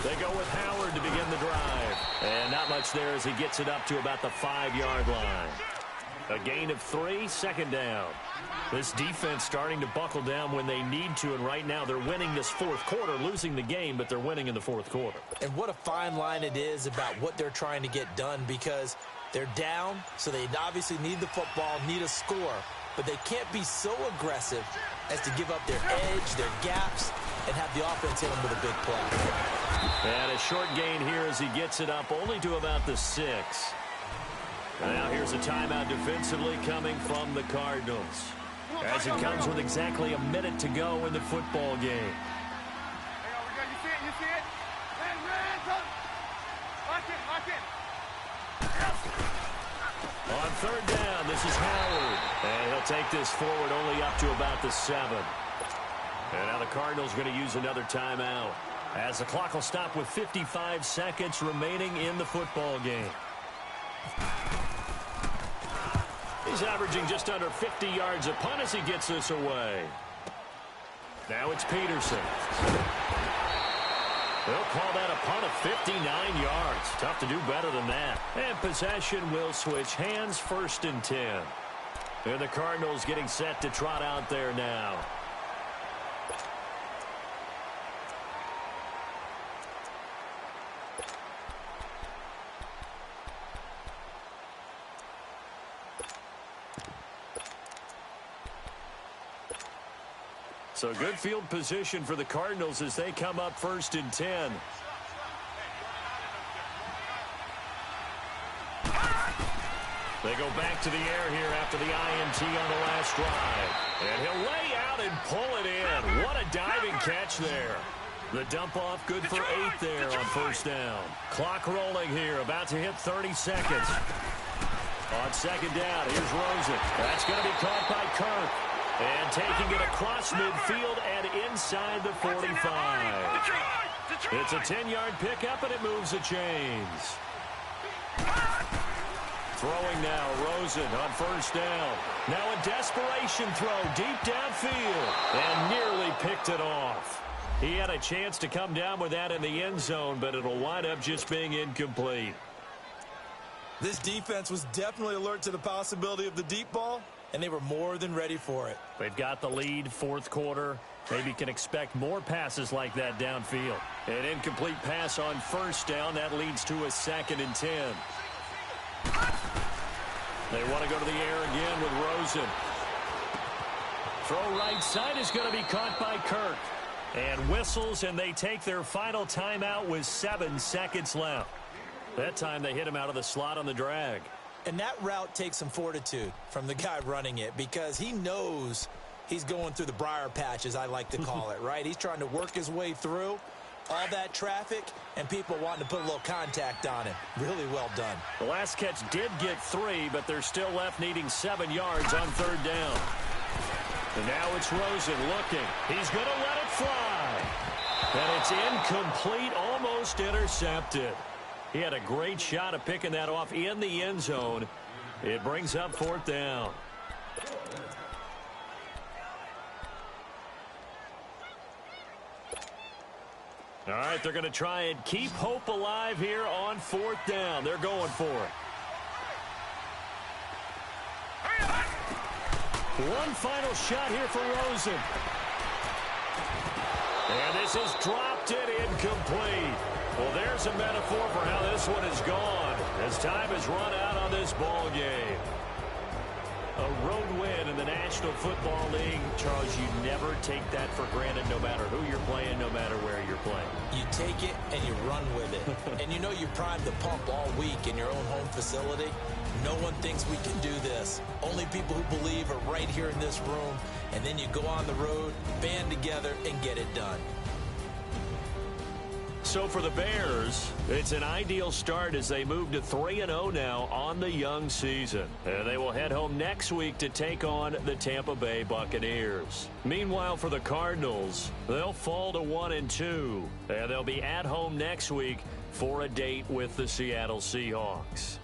They go with Howard to begin the drive. And not much there as he gets it up to about the 5-yard line. A gain of 3, 2nd down. This defense starting to buckle down when they need to, and right now they're winning this 4th quarter, losing the game, but they're winning in the 4th quarter. And what a fine line it is about what they're trying to get done because they're down, so they obviously need the football, need a score. but they can't be so aggressive as to give up their edge, their gaps, and have the offense hit them with a big play. And a short gain here as he gets it up only to about the 6. Now here's a timeout defensively coming from the Cardinals, as it comes with exactly a minute to go in the football game. You see it? Lock it. On third down, this is Howard. And he'll take this forward only up to about the 7. And now the Cardinals going to use another timeout, as the clock will stop with 55 seconds remaining in the football game. He's averaging just under 50 yards a punt as he gets this away. Now it's Peterson. They'll call that a punt of 59 yards. Tough to do better than that. And possession will switch hands, 1st and 10. And the Cardinals getting set to trot out there now. So good field position for the Cardinals as they come up 1st and 10. They go back to the air here after the INT on the last drive. And he'll lay out and pull it in. What a diving catch there. The dump off good for 8 there on 1st down. Clock rolling here, about to hit 30 seconds. On 2nd down, here's Rosen. That's going to be caught by Kirk. And taking it across midfield and inside the 45. It's a 10-yard pickup, and it moves the chains. Throwing now, Rosen on 1st down. Now a desperation throw deep downfield, and nearly picked it off. He had a chance to come down with that in the end zone, but it'll wind up just being incomplete. This defense was definitely alert to the possibility of the deep ball, and they were more than ready for it. They've got the lead, 4th quarter. Maybe can expect more passes like that downfield. An incomplete pass on 1st down. That leads to a 2nd and 10. They want to go to the air again with Rosen. Throw right side is going to be caught by Kirk. And whistles, and they take their final timeout with 7 seconds left. That time they hit him out of the slot on the drag. And that route takes some fortitude from the guy running it, because he knows he's going through the briar patch, as I like to call it, right? He's trying to work his way through all that traffic and people wanting to put a little contact on him. Really well done. The last catch did get 3, but they're still left needing 7 yards on 3rd down. And now it's Rosen looking. He's going to let it fly. And it's incomplete, almost intercepted. He had a great shot at picking that off in the end zone. It brings up 4th down. All right, they're going to try and keep hope alive here on 4th down. They're going for it. One final shot here for Rosen. And this is dropped it incomplete. Well, there's a metaphor for how this one is gone, as time has run out on this ball game. A road win in the National Football League. Charles, you never take that for granted, no matter who you're playing, no matter where you're playing. You take it and you run with it. And you know you primed the pump all week in your own home facility. No one thinks we can do this. Only people who believe are right here in this room. And then you go on the road, band together, and get it done. So for the Bears, it's an ideal start as they move to 3-0 now on the young season. And they will head home next week to take on the Tampa Bay Buccaneers. Meanwhile, for the Cardinals, they'll fall to 1-2. And they'll be at home next week for a date with the Seattle Seahawks.